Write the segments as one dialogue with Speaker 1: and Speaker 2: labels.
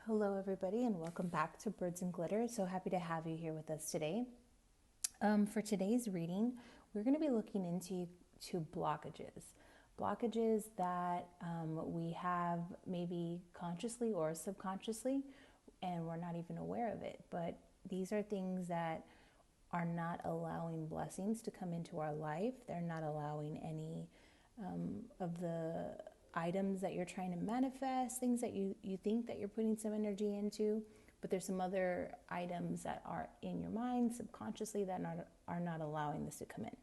Speaker 1: Hello, everybody, and welcome back to Birds and Glitter. So happy to have you here with us today. For today's reading, we're going to be looking into blockages. Blockages that we have maybe consciously or subconsciously, and we're not even aware of it. But these are things that are not allowing blessings to come into our life. They're not allowing any of the items that you're trying to manifest, things that you think that you're putting some energy into, but there's some other items that are in your mind subconsciously that are not allowing this to come in.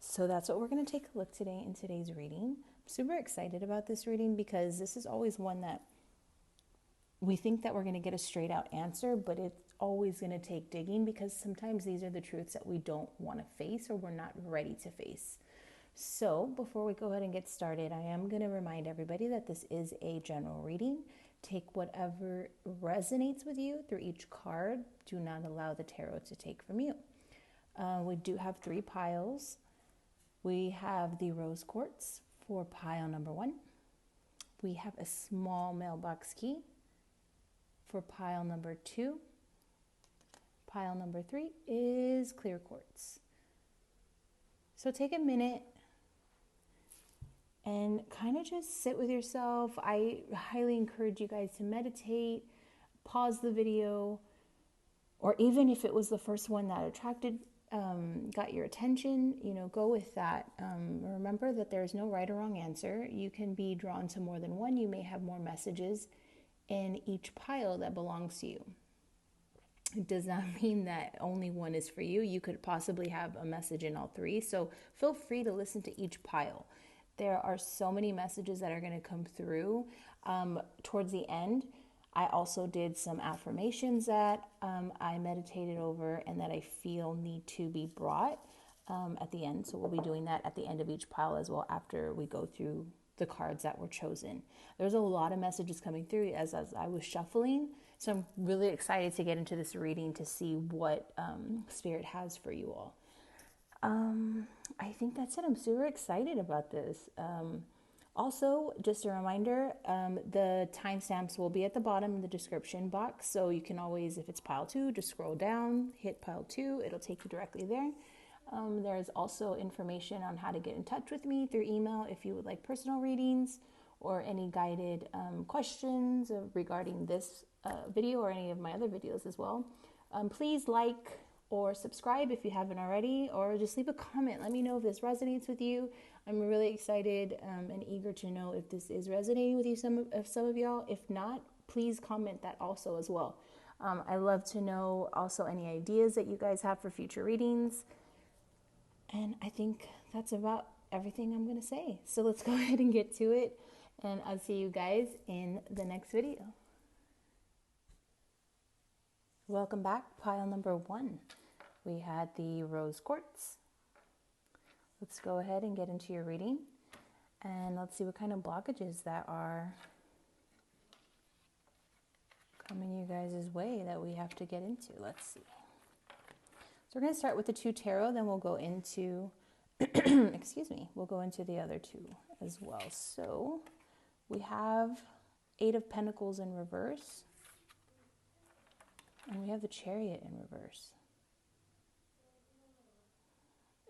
Speaker 1: So that's what we're going to take a look today in today's reading. I'm super excited about this reading because this is always one that we think that we're going to get a straight out answer, but it's always going to take digging because sometimes these are the truths that we don't want to face or we're not ready to face. So before we go ahead and get started, I am going to remind everybody that this is a general reading. Take whatever resonates with you through each card. Do not allow the tarot to take from you. We do have 3 piles. We have the rose quartz for pile number 1. We have a small mailbox key for pile number 2. Pile number 3 is clear quartz. So take a minute and kind of just sit with yourself. I highly encourage you guys to meditate, pause the video, or even if it was the first one that got your attention, go with that. Remember that there's no right or wrong answer. You can be drawn to more than one. You may have more messages in each pile that belongs to you. It does not mean that only one is for you. You could possibly have a message in all 3. So feel free to listen to each pile. There are so many messages that are going to come through. Towards the end, I also did some affirmations that I meditated over and that I feel need to be brought at the end. So we'll be doing that at the end of each pile as well after we go through the cards that were chosen. There's a lot of messages coming through as I was shuffling. So I'm really excited to get into this reading to see what Spirit has for you all. I think that's it. I'm super excited about this. Also, just a reminder, the timestamps will be at the bottom in the description box. So you can always, if it's pile 2, just scroll down, hit pile 2. It'll take you directly there. There's also information on how to get in touch with me through email if you would like personal readings or any guided questions regarding this video or any of my other videos as well. Please like or subscribe if you haven't already, or just leave a comment. Let me know if this resonates with you. I'm really excited and eager to know if this is resonating with you, some of y'all. If not, please comment that also as well. I love to know also any ideas that you guys have for future readings. And I think that's about everything I'm going to say. So let's go ahead and get to it. And I'll see you guys in the next video. Welcome back, pile number 1. We had the rose quartz. Let's go ahead and get into your reading. And let's see what kind of blockages that are coming you guys' way that we have to get into. Let's see. So we're going to start with the 2 tarot, then we'll go into, we'll go into the other 2 as well. So we have 8 of Pentacles in reverse. And we have the Chariot in reverse.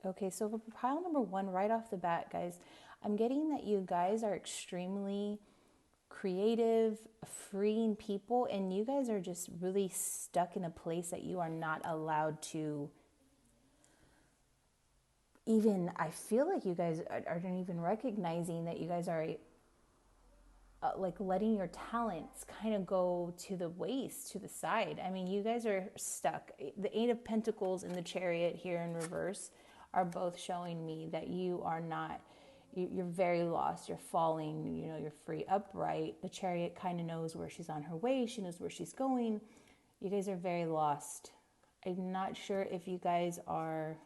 Speaker 1: Okay, so for pile number 1, right off the bat, guys, I'm getting that you guys are extremely creative, freeing people, and you guys are just really stuck in a place that you are not allowed to even, I feel like you guys aren't even recognizing that you guys are like letting your talents kind of go to the waste, to the side. I mean, you guys are stuck. The 8 of Pentacles and the Chariot here in reverse are both showing me that you are not, you're very lost. You're falling, you're free upright. The Chariot kind of knows where she's on her way. She knows where she's going. You guys are very lost. I'm not sure if you guys are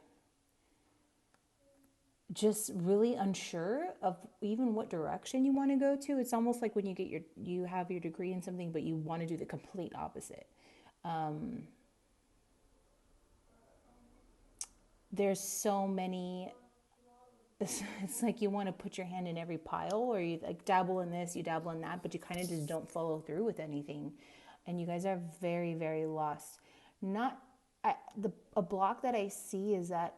Speaker 1: just really unsure of even what direction you want to go to. It's almost like when you have your degree in something, but you want to do the complete opposite. There's so many it's like you want to put your hand in every pile, or you like dabble in this, you dabble in that, but you kind of just don't follow through with anything. And you guys are very, very lost. Not a block that I see is that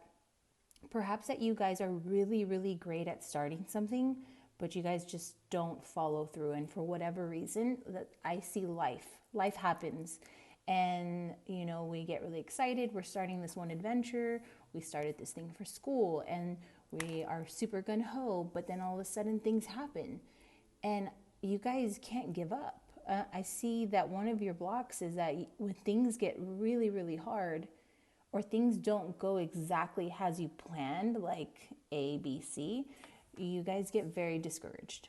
Speaker 1: perhaps that you guys are really, really great at starting something, but you guys just don't follow through. And for whatever reason, that I see life happens. And, you know, we get really excited. We're starting this one adventure. We started this thing for school and we are super gung-ho, but then all of a sudden things happen. And you guys can't give up. I see that one of your blocks is that when things get really, really hard, or things don't go exactly as you planned, like A, B, C, you guys get very discouraged.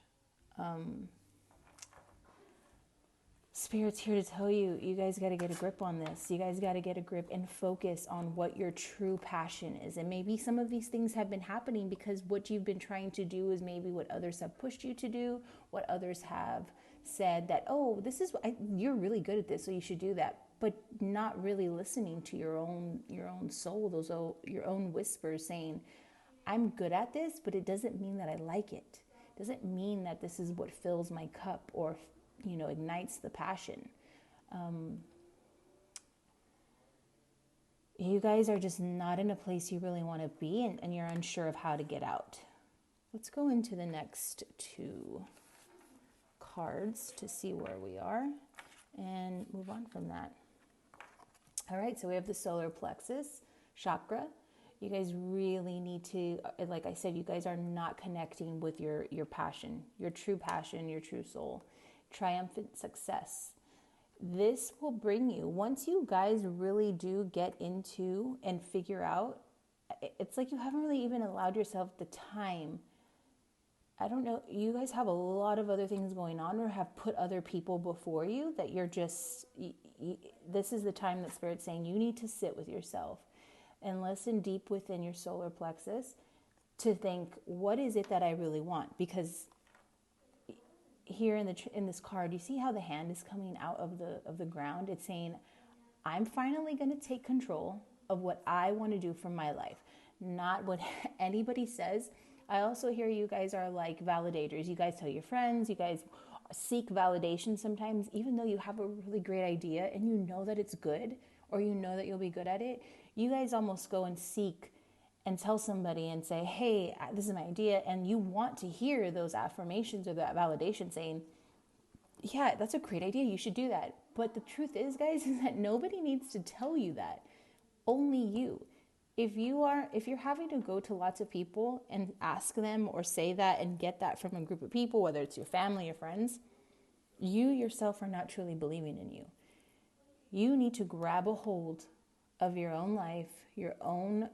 Speaker 1: Spirit's here to tell you, you guys got to get a grip on this. You guys got to get a grip and focus on what your true passion is. And maybe some of these things have been happening because what you've been trying to do is maybe what others have pushed you to do, what others have said that, oh, you're really good at this, so you should do that. But not really listening to your own soul, your own whispers saying, I'm good at this, but it doesn't mean that I like it. It doesn't mean that this is what fills my cup or, you know, ignites the passion. You guys are just not in a place you really want to be, and you're unsure of how to get out. Let's go into the next two cards to see where we are and move on from that. All right, so we have the solar plexus chakra. You guys really need to, like I said, you guys are not connecting with your passion, your true soul. Triumphant success. This will bring you, once you guys really do get into and figure out, it's like you haven't really even allowed yourself the time. I don't know, you guys have a lot of other things going on or have put other people before you that you're just, this is the time that Spirit's saying you need to sit with yourself and listen deep within your solar plexus to think, what is it that I really want? Because here in this card, you see how the hand is coming out of the ground? It's saying, I'm finally going to take control of what I want to do for my life, not what anybody says. I also hear you guys are like validators. You guys tell your friends, you guys seek validation sometimes, even though you have a really great idea and you know that it's good, or you know that you'll be good at it. You guys almost go and seek and tell somebody and say, hey, this is my idea. And you want to hear those affirmations or that validation saying, yeah, that's a great idea. You should do that. But the truth is, guys, is that nobody needs to tell you that. Only you. If you're having to go to lots of people and ask them or say that and get that from a group of people, whether it's your family or friends, you yourself are not truly believing in you. You need to grab a hold of your own life, your own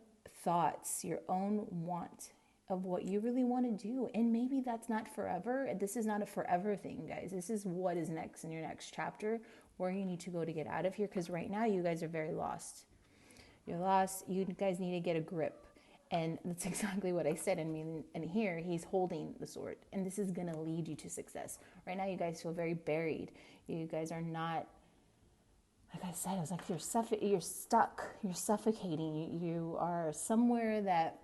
Speaker 1: thoughts, your own want of what you really want to do. And maybe that's not forever. This is not a forever thing, guys. This is what is next in your next chapter, where you need to go to get out of here. Because right now you guys are very lost. You're lost. You guys need to get a grip. And that's exactly what I said. And here he's holding the sword. And this is going to lead you to success. Right now you guys feel very buried. You guys are not, like I said, it was like you're stuck. You're suffocating. You are somewhere that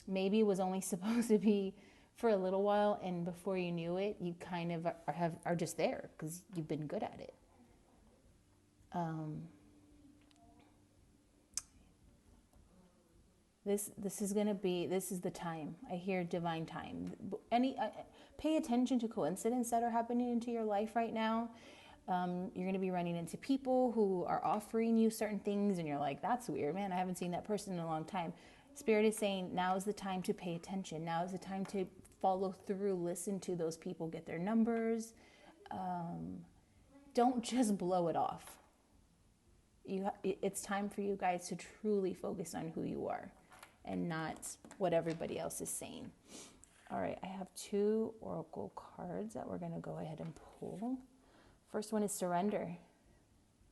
Speaker 1: maybe was only supposed to be for a little while. And before you knew it, you kind of are just there because you've been good at it. This is the time. I hear divine time. Pay attention to coincidences that are happening into your life right now. You're going to be running into people who are offering you certain things and you're like, that's weird, man. I haven't seen that person in a long time. Spirit is saying now is the time to pay attention. Now is the time to follow through, listen to those people, get their numbers. Don't just blow it off. It's time for you guys to truly focus on who you are and not what everybody else is saying. All right, I have 2 oracle cards that we're going to go ahead and pull. First one is surrender.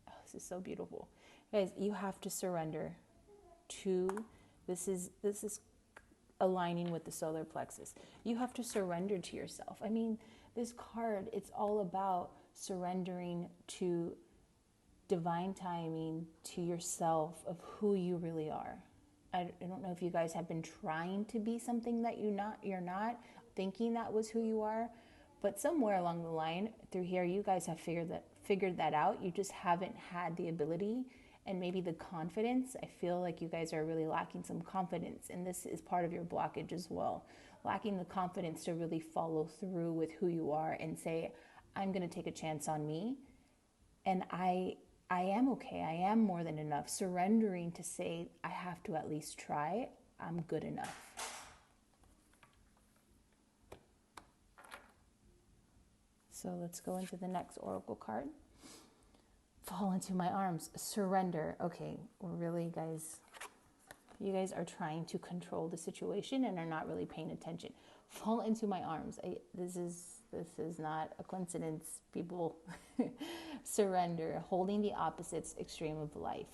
Speaker 1: Oh, this is so beautiful. Guys, you have to surrender to, this is aligning with the solar plexus. You have to surrender to yourself. I mean, this card, it's all about surrendering to divine timing, to yourself, of who you really are. I don't know if you guys have been trying to be something that you're not, thinking that was who you are, but somewhere along the line through here, you guys have figured that out. You just haven't had the ability and maybe the confidence. I feel like you guys are really lacking some confidence, and this is part of your blockage as well. Lacking the confidence to really follow through with who you are and say, I'm going to take a chance on me, and I am okay. I am more than enough. Surrendering to say, I have to at least try. I'm good enough. So let's go into the next oracle card. Fall into my arms. Surrender. Okay, really, guys, you guys are trying to control the situation and are not really paying attention. Fall into my arms. This is not a coincidence, people. Surrender. Holding the opposites extreme of life.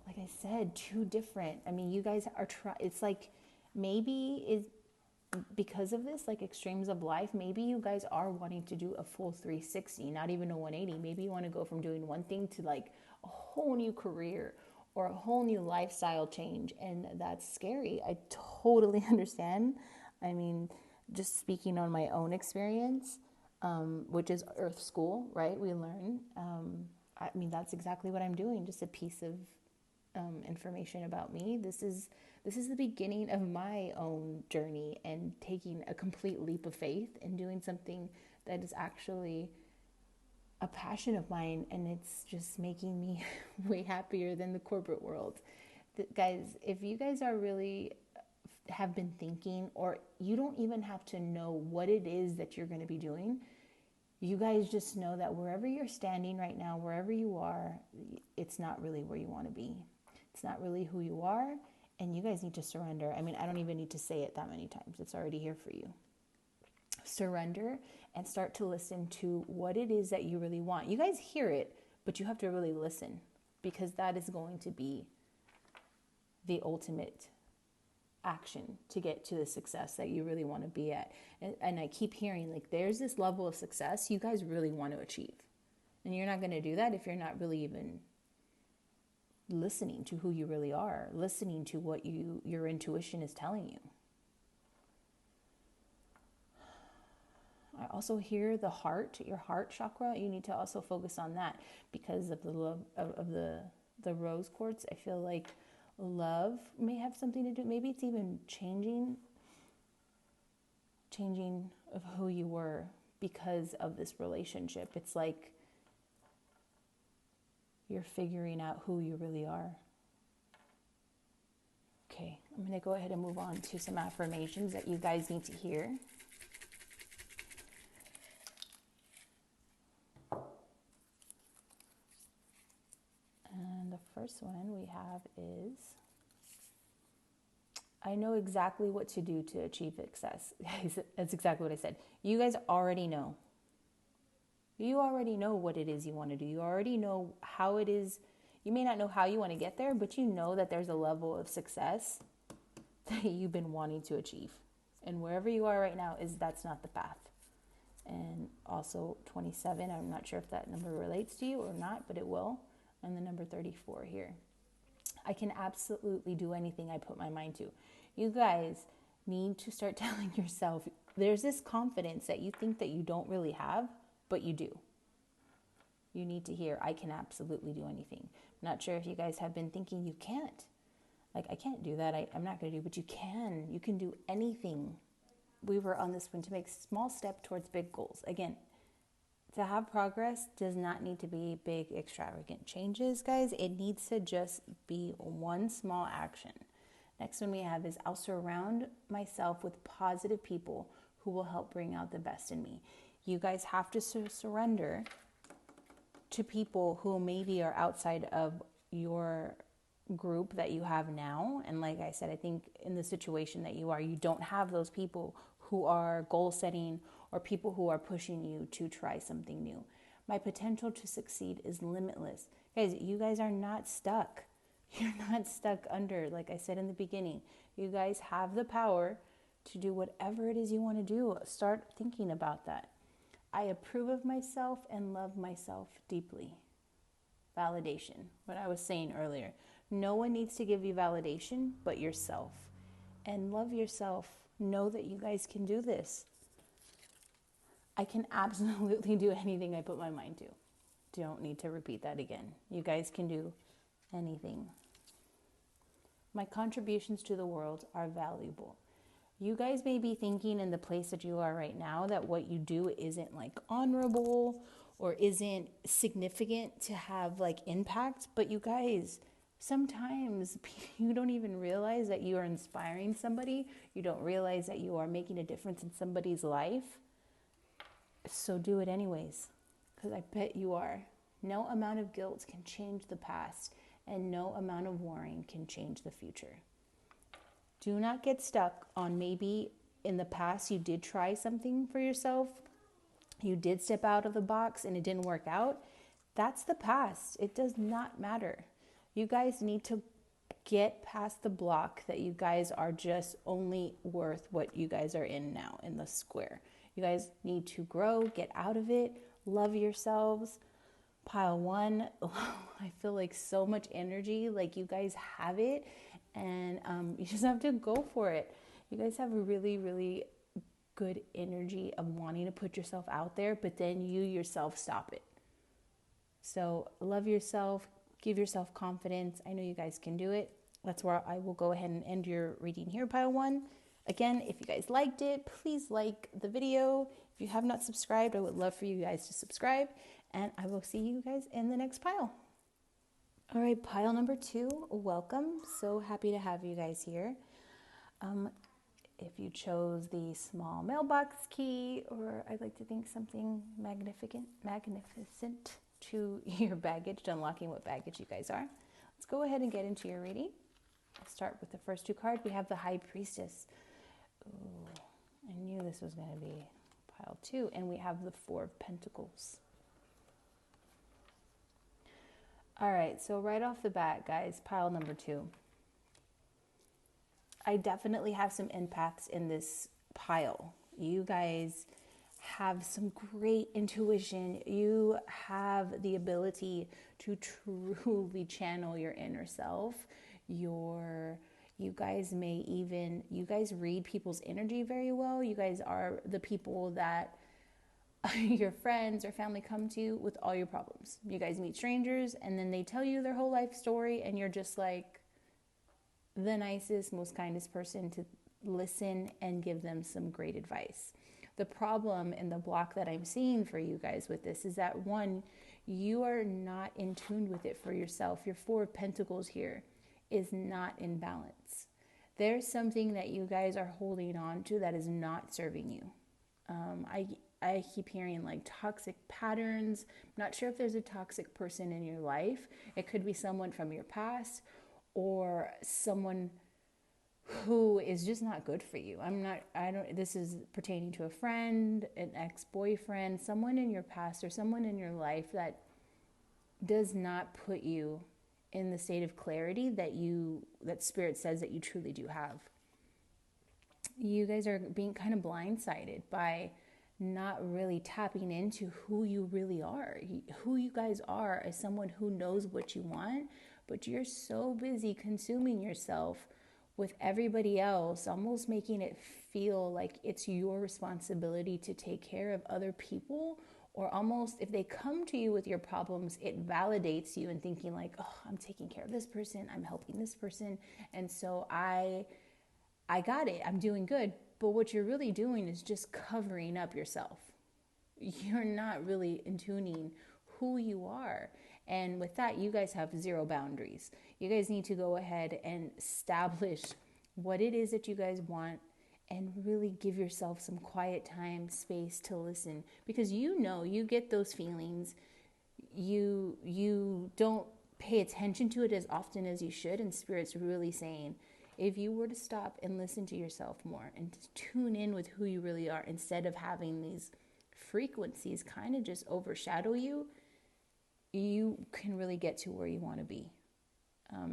Speaker 1: Like I said, two different. I mean, you guys are it's like maybe is because of this, like extremes of life, maybe you guys are wanting to do a full 360, not even a 180. Maybe you want to go from doing one thing to like a whole new career or a whole new lifestyle change. And that's scary. I totally understand. I mean, just speaking on my own experience, which is Earth School, right? We learn. I mean, that's exactly what I'm doing. Just a piece of information about me. This is the beginning of my own journey and taking a complete leap of faith and doing something that is actually a passion of mine, and it's just making me way happier than the corporate world. Guys, if you guys are really have been thinking, or you don't even have to know what it is that you're going to be doing, you guys just know that wherever you're standing right now, wherever you are, it's not really where you want to be. It's not really who you are, and you guys need to surrender. I mean, I don't even need to say it that many times. It's already here for you. Surrender and start to listen to what it is that you really want. You guys hear it, but you have to really listen, because that is going to be the ultimate action to get to the success that you really want to be at. And I keep hearing, like, there's this level of success you guys really want to achieve. And you're not going to do that if you're not really even listening to who you really are, listening to what your intuition is telling you. I also hear the heart, your heart chakra. You need to also focus on that because of the love of the rose quartz. I feel like love may have something to do. Maybe it's even changing of who you were because of this relationship. It's like you're figuring out who you really are. Okay, I'm going to go ahead and move on to some affirmations that you guys need to hear. And the first one we have is, I know exactly what to do to achieve success. That's exactly what I said. You guys already know. You already know what it is you want to do. You already know how it is. You may not know how you want to get there, but you know that there's a level of success that you've been wanting to achieve. And wherever you are right now, that's not the path. And also 27, I'm not sure if that number relates to you or not, but it will. And the number 34 here. I can absolutely do anything I put my mind to. You guys need to start telling yourself, there's this confidence that you think that you don't really have, but you do. You need to hear, I can absolutely do anything. I'm not sure if you guys have been thinking you can't. Like, I can't do that. I'm not going to do, but you can. You can do anything. We were on this one to make small step towards big goals. Again, to have progress does not need to be big, extravagant changes, guys. It needs to just be one small action. Next one we have is, I'll surround myself with positive people who will help bring out the best in me. You guys have to surrender to people who maybe are outside of your group that you have now. And like I said, I think in the situation that you are, you don't have those people who are goal setting or people who are pushing you to try something new. My potential to succeed is limitless. Guys, you guys are not stuck. You're not stuck under, like I said in the beginning. You guys have the power to do whatever it is you want to do. Start thinking about that. I approve of myself and love myself deeply. Validation, what I was saying earlier. No one needs to give you validation but yourself. And love yourself. Know that you guys can do this. I can absolutely do anything I put my mind to. Don't need to repeat that again. You guys can do anything. My contributions to the world are valuable. You guys may be thinking in the place that you are right now that what you do isn't like honorable or isn't significant to have like impact, but you guys, sometimes you don't even realize that you are inspiring somebody. You don't realize that you are making a difference in somebody's life. So do it anyways, because I bet you are. No amount of guilt can change the past, and no amount of worrying can change the future. Do not get stuck on maybe in the past you did try something for yourself. You did step out of the box and it didn't work out. That's the past. It does not matter. You guys need to get past the block that you guys are just only worth what you guys are in now, in the square. You guys need to grow, get out of it, love yourselves. Pile 1, I feel like so much energy, like you guys have it, and you just have to go for it. You guys have a really, really good energy of wanting to put yourself out there, but then you yourself stop it. So love yourself, give yourself confidence. I know you guys can do it. That's where I will go ahead and end your reading here, Pile 1. Again, if you guys liked it, please like the video. If you have not subscribed, I would love for you guys to subscribe. And I will see you guys in the next pile. All right, pile number 2, welcome. So happy to have you guys here. If you chose the small mailbox key, or I'd like to think something magnificent to your baggage, unlocking what baggage you guys are. Let's go ahead and get into your reading. I'll start with the first 2 cards. We have the High Priestess. Ooh, I knew this was going to be pile 2. And we have the 4 of Pentacles. All right, so right off the bat, guys, pile number 2. I definitely have some empaths in this pile. You guys have some great intuition. You have the ability to truly channel your inner self. You guys read people's energy very well. You guys are the people that your friends or family come to with all your problems. You guys meet strangers and then they tell you their whole life story, and you're just like the nicest, most kindest person to listen and give them some great advice. The problem and the block that I'm seeing for you guys with this is that, 1, you are not in tune with it for yourself. Your 4 of Pentacles here is not in balance. There's something that you guys are holding on to that is not serving you. I keep hearing like toxic patterns. I'm not sure if there's a toxic person in your life. It could be someone from your past or someone who is just not good for you. This is pertaining to a friend, an ex-boyfriend, someone in your past or someone in your life that does not put you in the state of clarity that Spirit says that you truly do have. You guys are being kind of blindsided by not really tapping into who you really are. Who you guys are as someone who knows what you want, but you're so busy consuming yourself with everybody else, almost making it feel like it's your responsibility to take care of other people, or almost if they come to you with your problems, it validates you in thinking like, oh, I'm taking care of this person, I'm helping this person, and so I got it, I'm doing good. But what you're really doing is just covering up yourself. You're not really intuning who you are. And with that, you guys have 0 boundaries. You guys need to go ahead and establish what it is that you guys want and really give yourself some quiet time, space to listen. Because you get those feelings. You don't pay attention to it as often as you should. And Spirit's really saying, if you were to stop and listen to yourself more and to tune in with who you really are, instead of having these frequencies kind of just overshadow you, you can really get to where you want to be.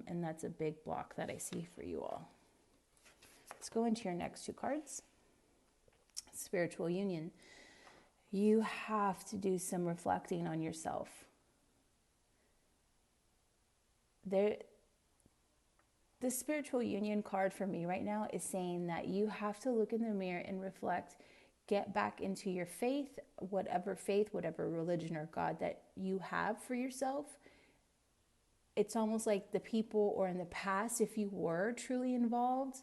Speaker 1: And that's a big block that I see for you all. Let's go into your next 2 cards. Spiritual union. You have to do some reflecting on yourself. the spiritual union card for me right now is saying that you have to look in the mirror and reflect, get back into your faith, whatever religion or God that you have for yourself. It's almost like the people, or in the past, if you were truly involved,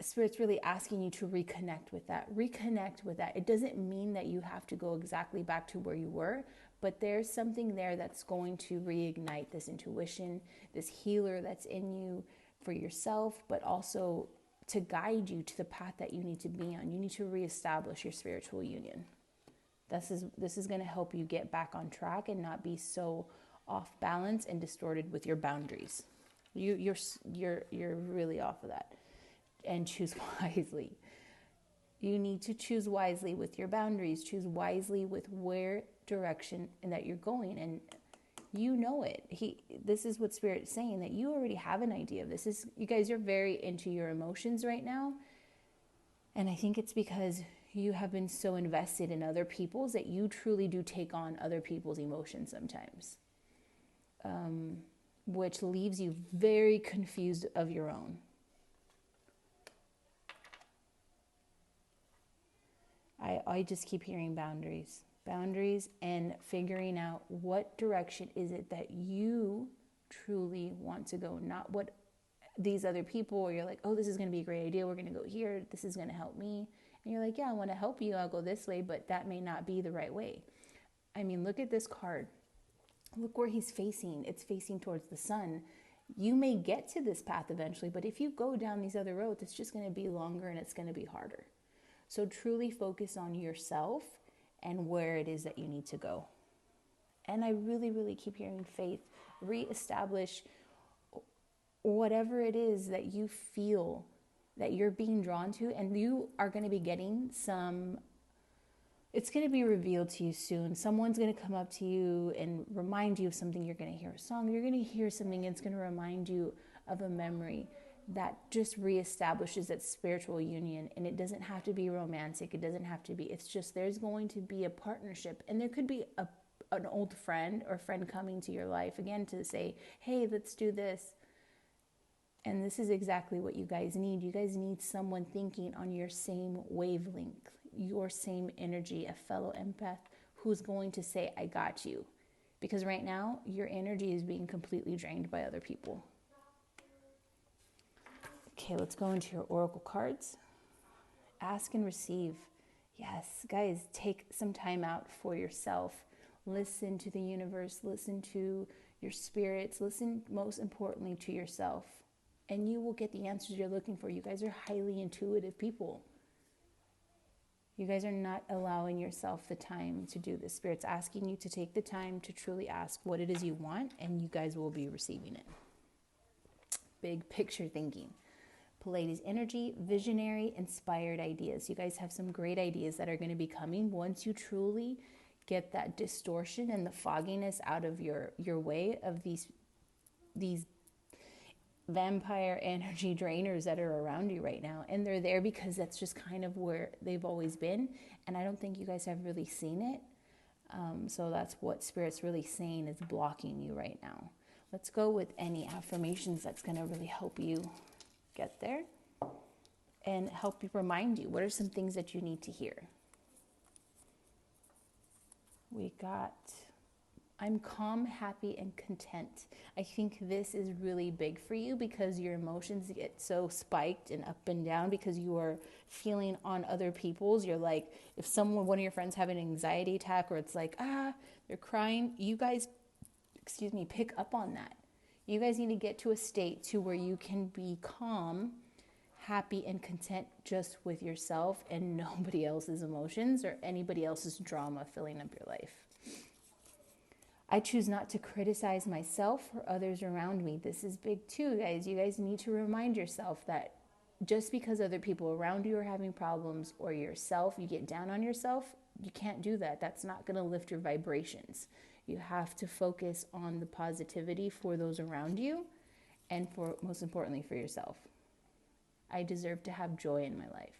Speaker 1: Spirit's really asking you to reconnect with that. Reconnect with that. It doesn't mean that you have to go exactly back to where you were, but there's something there that's going to reignite this intuition, this healer that's in you for yourself, but also to guide you to the path that you need to be on. You need to reestablish your spiritual union. This is going to help you get back on track and not be so off balance and distorted with your boundaries. You're really off of that. And choose wisely. You need to choose wisely with your boundaries. Choose wisely with where direction and that you're going, and you know it. This is what Spirit's saying, that you already have an idea of this. You guys are very into your emotions right now, and I think it's because you have been so invested in other people's that you truly do take on other people's emotions sometimes, which leaves you very confused of your own. I just keep hearing boundaries and figuring out what direction is it that you truly want to go, not what these other people, or you're like, oh, this is going to be a great idea, we're going to go here, this is going to help me. And you're like, yeah, I want to help you, I'll go this way, but that may not be the right way. I mean, look at this card. Look where he's facing. It's facing towards the sun. You may get to this path eventually, but if you go down these other roads, it's just going to be longer and it's going to be harder. So truly focus on yourself and where it is that you need to go. And I really, really keep hearing faith. Reestablish whatever it is that you feel that you're being drawn to, and you are going to be getting it's going to be revealed to you soon. Someone's going to come up to you and remind you of something. You're going to hear a song. You're going to hear something. It's going to remind you of a memory that just reestablishes that spiritual union. And it doesn't have to be romantic. It doesn't have to be, it's just, there's going to be a partnership, and there could be an old friend or friend coming to your life again to say, hey, let's do this. And this is exactly what you guys need. You guys need someone thinking on your same wavelength, your same energy, a fellow empath who's going to say, I got you. Because right now, your energy is being completely drained by other people. Okay, let's go into your oracle cards. Ask and receive. Yes, guys, take some time out for yourself. Listen to the universe. Listen to your spirits. Listen, most importantly, to yourself. And you will get the answers you're looking for. You guys are highly intuitive people. You guys are not allowing yourself the time to do this. Spirit's asking you to take the time to truly ask what it is you want, and you guys will be receiving it. Big picture thinking. Pleiades energy, visionary, inspired ideas. You guys have some great ideas that are going to be coming once you truly get that distortion and the fogginess out of your way of these vampire energy drainers that are around you right now. And they're there because that's just kind of where they've always been. And I don't think you guys have really seen it. So that's what Spirit's really saying is blocking you right now. Let's go with any affirmations that's going to really help you get there and help you, remind you what are some things that you need to hear. We got, I'm calm, happy, and content. I think this is really big for you because your emotions get so spiked and up and down because you are feeling on other people's. You're like, if one of your friends have an anxiety attack, or it's like, they're crying, you guys, pick up on that. You guys need to get to a state to where you can be calm, happy, and content just with yourself and nobody else's emotions or anybody else's drama filling up your life. I choose not to criticize myself or others around me. This is big too, guys. You guys need to remind yourself that just because other people around you are having problems, or yourself, you get down on yourself, you can't do that. That's not going to lift your vibrations. You have to focus on the positivity for those around you, and for, most importantly, for yourself. I deserve to have joy in my life.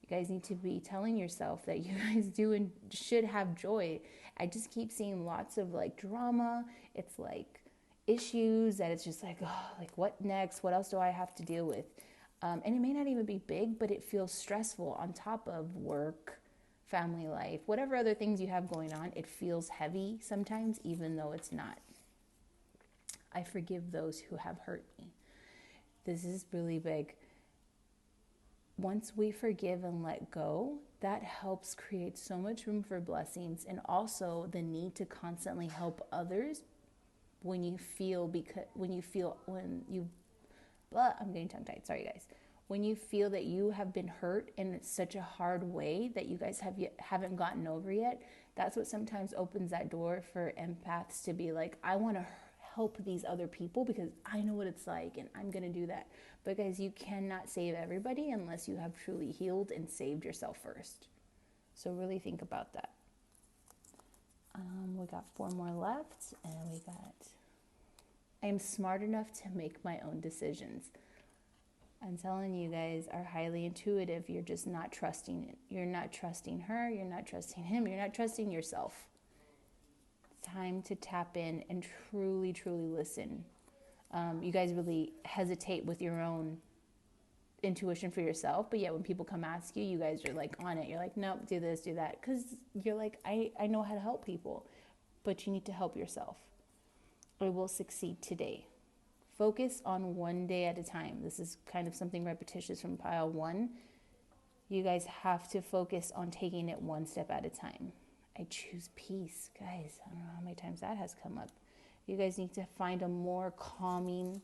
Speaker 1: You guys need to be telling yourself that you guys do and should have joy. I just keep seeing lots of like drama. It's like issues that it's just like, oh, like what next? What else do I have to deal with? And it may not even be big, but it feels stressful on top of work, family life, whatever other things you have going on. It feels heavy sometimes, even though it's not. I forgive those who have hurt me. This is really big. Once we forgive and let go, that helps create so much room for blessings, and also the need to constantly help others when you feel I'm getting tongue tied. Sorry, guys. When you feel that you have been hurt in such a hard way that you guys haven't gotten over yet, that's what sometimes opens that door for empaths to be like, I want to help these other people because I know what it's like and I'm going to do that. But guys, you cannot save everybody unless you have truly healed and saved yourself first. So really think about that. We got 4 more left, and we got, I am smart enough to make my own decisions. I'm telling you guys are highly intuitive. You're just not trusting it. You're not trusting her. You're not trusting him. You're not trusting yourself. It's time to tap in and truly, truly listen. You guys really hesitate with your own intuition for yourself, but yet when people come ask you, you guys are like on it. You're like, nope, do this, do that. Because you're like, I know how to help people, but you need to help yourself. I will succeed today. Focus on one day at a time. This is kind of something repetitious from pile 1. You guys have to focus on taking it one step at a time. I choose peace. Guys, I don't know how many times that has come up. You guys need to find a more calming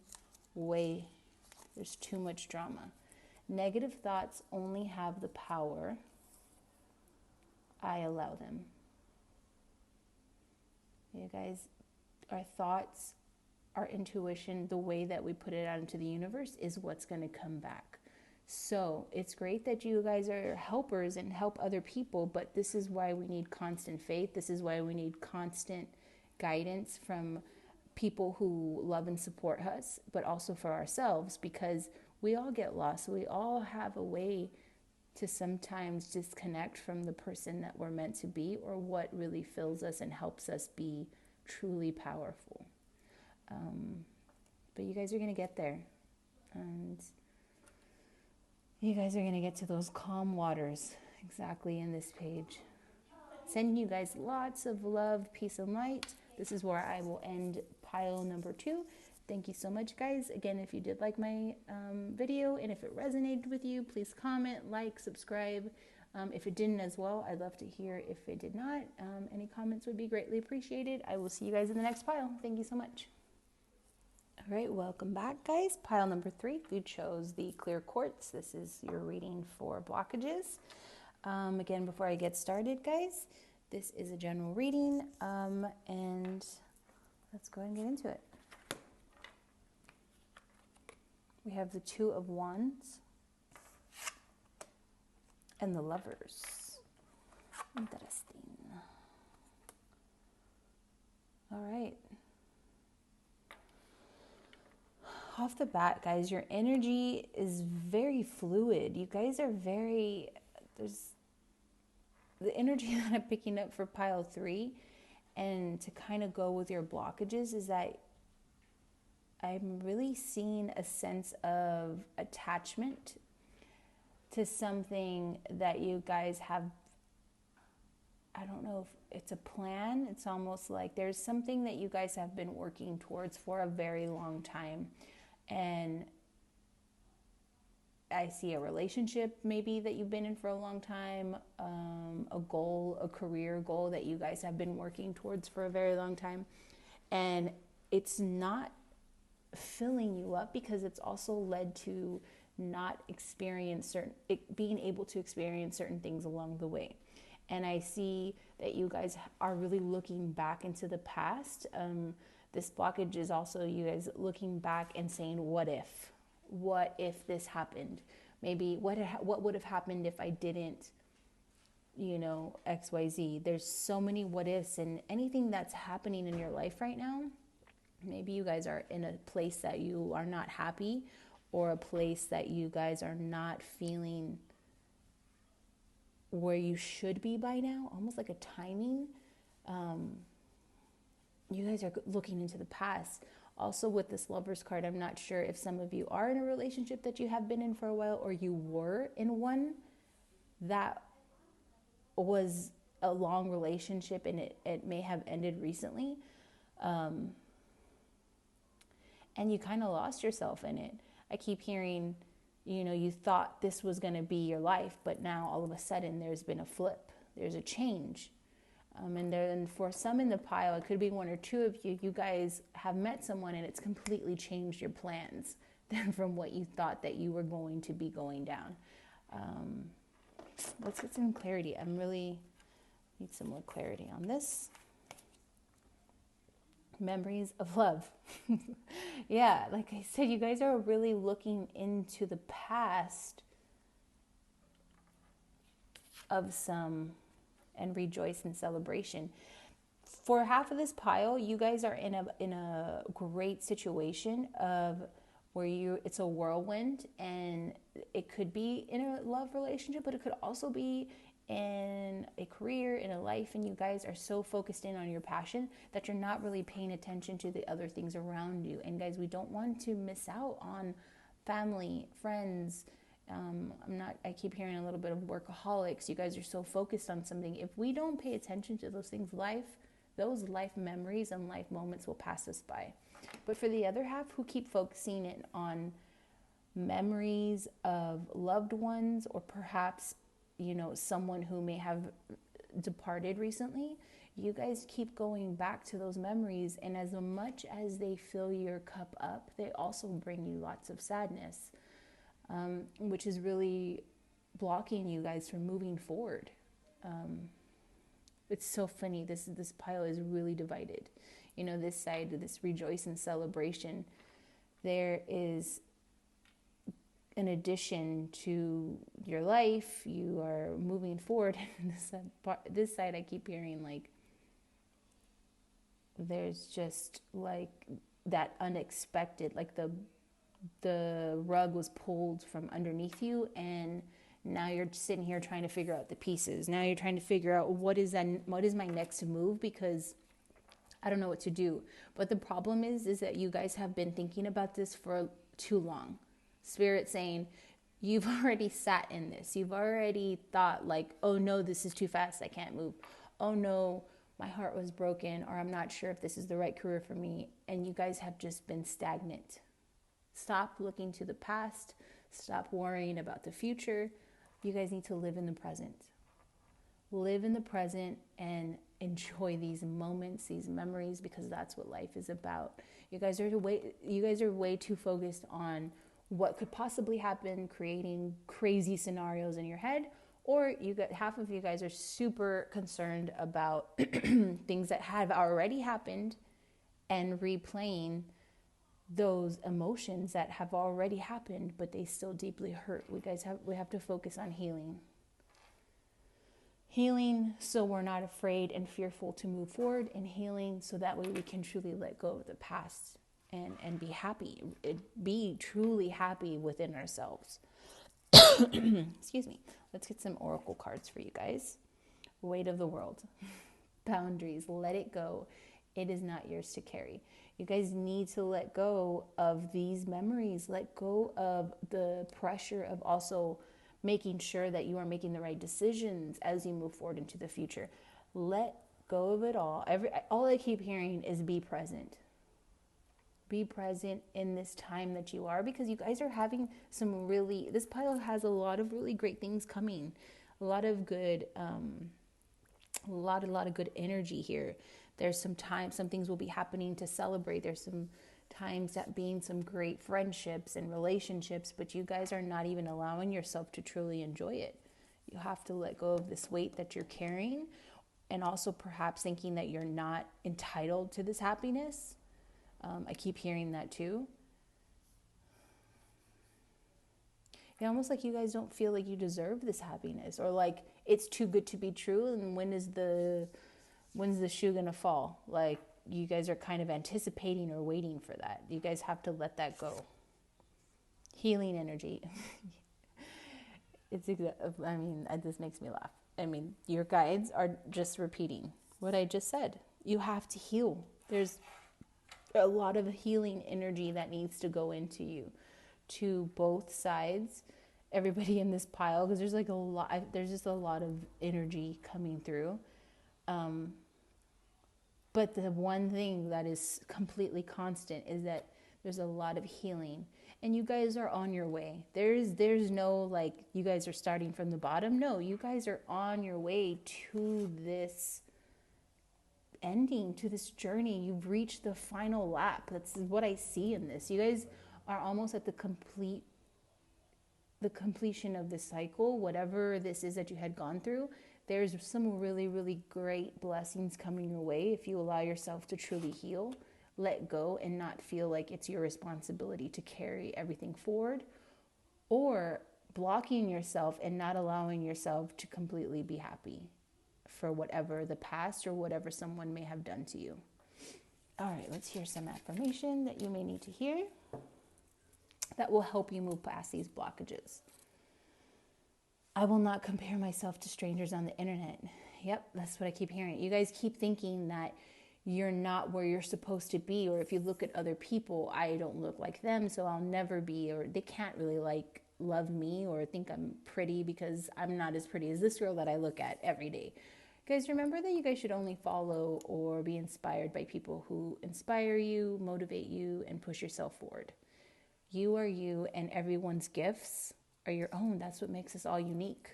Speaker 1: way. There's too much drama. Negative thoughts only have the power I allow them. You guys, our thoughts, our intuition, the way that we put it out into the universe is what's going to come back. So it's great that you guys are helpers and help other people, but this is why we need constant faith. This is why we need constant guidance from people who love and support us, but also for ourselves, because we all get lost. We all have a way to sometimes disconnect from the person that we're meant to be, or what really fills us and helps us be truly powerful. But you guys are going to get there. And you guys are going to get to those calm waters exactly in this page. Sending you guys lots of love, peace, and light. This is where I will end pile number 2. Thank you so much, guys. Again, if you did like my video and if it resonated with you, please comment, like, subscribe. If it didn't as well, I'd love to hear if it did not. Any comments would be greatly appreciated. I will see you guys in the next pile. Thank you so much. All right, welcome back, guys. Pile number 3, you chose the clear quartz. This is your reading for blockages. Again, before I get started, guys, this is a general reading, and let's go ahead and get into it. We have the 2 of Wands and the Lovers. Interesting. All right. Off the bat, guys, your energy is very fluid. You guys are there's the energy that I'm picking up for pile 3, and to kind of go with your blockages, is that I'm really seeing a sense of attachment to something that you guys have. I don't know if it's a plan. It's almost like there's something that you guys have been working towards for a very long time. And I see a relationship maybe that you've been in for a long time, a goal, a career goal that you guys have been working towards for a very long time. And it's not filling you up because it's also led to not being able to experience certain things along the way. And I see that you guys are really looking back into the past. This blockage is also you guys looking back and saying, what if this happened? Maybe what would have happened if I didn't, XYZ. There's so many what ifs, and anything that's happening in your life right now, maybe you guys are in a place that you are not happy, or a place that you guys are not feeling where you should be by now, almost like a timing. You guys are looking into the past. Also with this Lovers card, I'm not sure if some of you are in a relationship that you have been in for a while, or you were in one that was a long relationship and it may have ended recently. And you kind of lost yourself in it. I keep hearing, you thought this was going to be your life, but now all of a sudden there's been a flip. There's a change. And for some in the pile, it could be one or two of you, you guys have met someone and it's completely changed your plans than from what you thought that you were going to be going down. Let's get some clarity. I really need some more clarity on this. Memories of love. Yeah, like I said, you guys are really looking into the past of some and rejoice in celebration. For half of this pile, you guys are in a great situation of where it's a whirlwind, and it could be in a love relationship, but it could also be in a career, in a life, and you guys are so focused in on your passion that you're not really paying attention to the other things around you. And guys, we don't want to miss out on family, friends. I keep hearing a little bit of workaholics. You guys are so focused on something. If we don't pay attention to those things, those life memories and life moments will pass us by. But for the other half who keep focusing in on memories of loved ones, or perhaps someone who may have departed recently, you guys keep going back to those memories, and as much as they fill your cup up, they also bring you lots of sadness, which is really blocking you guys from moving forward. It's so funny, this pile is really divided. This side, this rejoice and celebration, there is in addition to your life, you are moving forward. And this side, I keep hearing like there's just like that unexpected, like the rug was pulled from underneath you, and now you're sitting here trying to figure out the pieces. Now you're trying to figure out what is my next move, because I don't know what to do. But the problem is that you guys have been thinking about this for too long. Spirit saying, you've already sat in this. You've already thought like, oh no, this is too fast. I can't move. Oh no, my heart was broken, or I'm not sure if this is the right career for me. And you guys have just been stagnant. Stop looking to the past. Stop worrying about the future. You guys need to live in the present. Live in the present and enjoy these moments, these memories, because that's what life is about. You guys are way too focused on what could possibly happen, creating crazy scenarios in your head, or half of you guys are super concerned about things that have already happened and replaying those emotions that have already happened, but they still deeply hurt. We have to focus on healing so we're not afraid and fearful to move forward, and healing so that way we can truly let go of the past and be happy, be truly happy within ourselves. Excuse me. Let's get some oracle cards for you guys. Weight of the world. Boundaries. Let it go. It is not yours to carry. You guys need to let go of these memories. Let go of the pressure of also making sure that you are making the right decisions as you move forward into the future. Let go of it all. All I keep hearing is be present. Be present in this time that you are, because you guys are having this pile has a lot of really great things coming. A lot of good, a lot of good energy here. There's some things will be happening to celebrate. There's some times that being some great friendships and relationships, but you guys are not even allowing yourself to truly enjoy it. You have to let go of this weight that you're carrying, and also perhaps thinking that you're not entitled to this happiness. I keep hearing that too. Yeah, almost like you guys don't feel like you deserve this happiness, or like it's too good to be true. And when's the shoe gonna fall? Like you guys are kind of anticipating or waiting for that. You guys have to let that go. Healing energy. This makes me laugh. Your guides are just repeating what I just said. You have to heal. a lot of healing energy that needs to go into you, to both sides, everybody in this pile, because there's like a lot, there's just a lot of energy coming through. But the one thing that is completely constant is that there's a lot of healing, and you guys are on your way. There's no like you guys are starting from the bottom. No, you guys are on your way to this ending, to this journey. You've reached the final lap. That's what I see in this. You guys are almost at the completion of this cycle, whatever this is that you had gone through. There's some really, really great blessings coming your way if you allow yourself to truly heal, let go, and not feel like it's your responsibility to carry everything forward, or blocking yourself and not allowing yourself to completely be happy for whatever the past or whatever someone may have done to you. All right, let's hear some affirmation that you may need to hear that will help you move past these blockages. I will not compare myself to strangers on the internet. Yep, that's what I keep hearing. You guys keep thinking that you're not where you're supposed to be, or if you look at other people, I don't look like them, so I'll never be, or they can't really like love me or think I'm pretty because I'm not as pretty as this girl that I look at every day. Guys, remember that you guys should only follow or be inspired by people who inspire you, motivate you, and push yourself forward. You are you, and everyone's gifts are your own. That's what makes us all unique.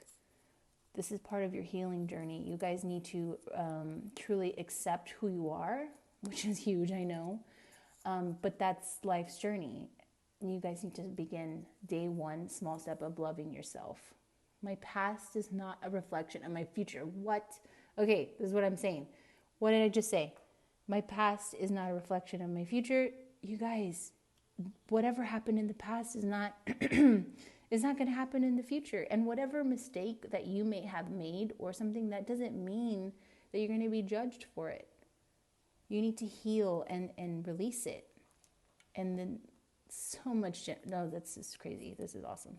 Speaker 1: This is part of your healing journey. You guys need to truly accept who you are, which is huge, I know. But that's life's journey. You guys need to begin day one, small step of loving yourself. My past is not a reflection of my future. What? Okay, this is what I'm saying. What did I just say? My past is not a reflection of my future. You guys, whatever happened in the past is not is not going to happen in the future. And whatever mistake that you may have made or something, that doesn't mean that you're going to be judged for it. You need to heal and release it. And then so much, no, that's just crazy. This is awesome.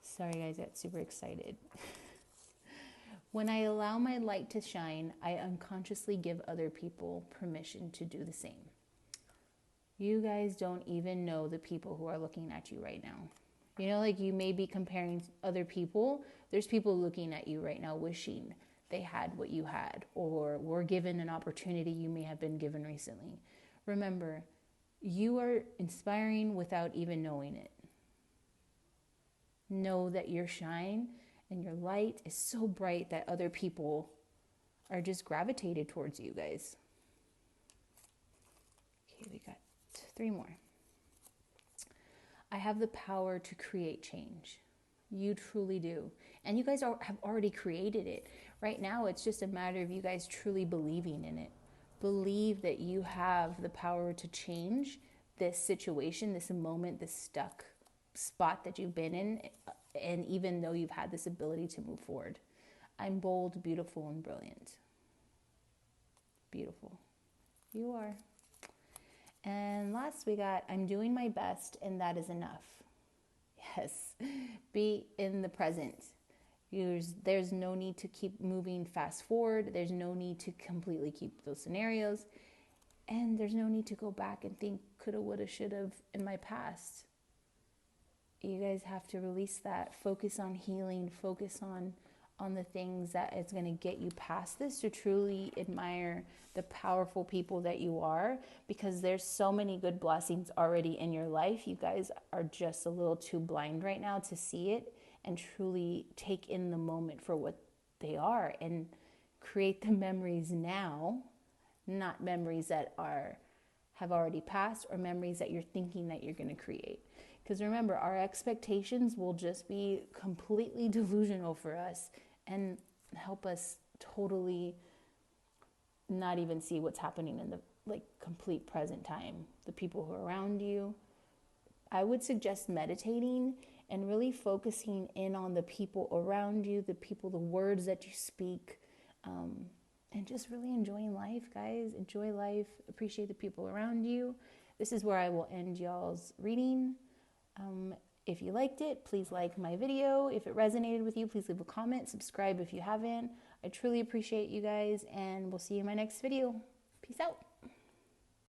Speaker 1: Sorry guys, I got super excited. When I allow my light to shine, I unconsciously give other people permission to do the same. You guys don't even know the people who are looking at you right now. You know, like you may be comparing other people. There's people looking at you right now wishing they had what you had, or were given an opportunity you may have been given recently. Remember, you are inspiring without even knowing it. Know that your shine and your light is so bright that other people are just gravitated towards you guys. Okay, we got 3 more. I have the power to create change. You truly do. And you guys have already created it. Right now, it's just a matter of you guys truly believing in it. Believe that you have the power to change this situation, this moment, this stuck spot that you've been in. And even though you've had this ability to move forward. I'm bold, beautiful, and brilliant. Beautiful. You are. And last we got, I'm doing my best and that is enough. Yes, be in the present. There's no need to keep moving fast forward. There's no need to completely keep those scenarios. And there's no need to go back and think coulda, woulda, shoulda in my past. You guys have to release that. Focus on healing. Focus on the things that is going to get you past this, to truly admire the powerful people that you are, because there's so many good blessings already in your life. You guys are just a little too blind right now to see it and truly take in the moment for what they are and create the memories now, not memories that have already passed or memories that you're thinking that you're going to create. Because remember, our expectations will just be completely delusional for us and help us totally not even see what's happening in the complete present time. The people who are around you. I would suggest meditating and really focusing in on the people around you, the words that you speak, and just really enjoying life, guys. Enjoy life. Appreciate the people around you. This is where I will end y'all's reading. If you liked it, please like my video. If it resonated with you, please leave a comment. Subscribe if you haven't. I truly appreciate you guys, and we'll see you in my next video. Peace out.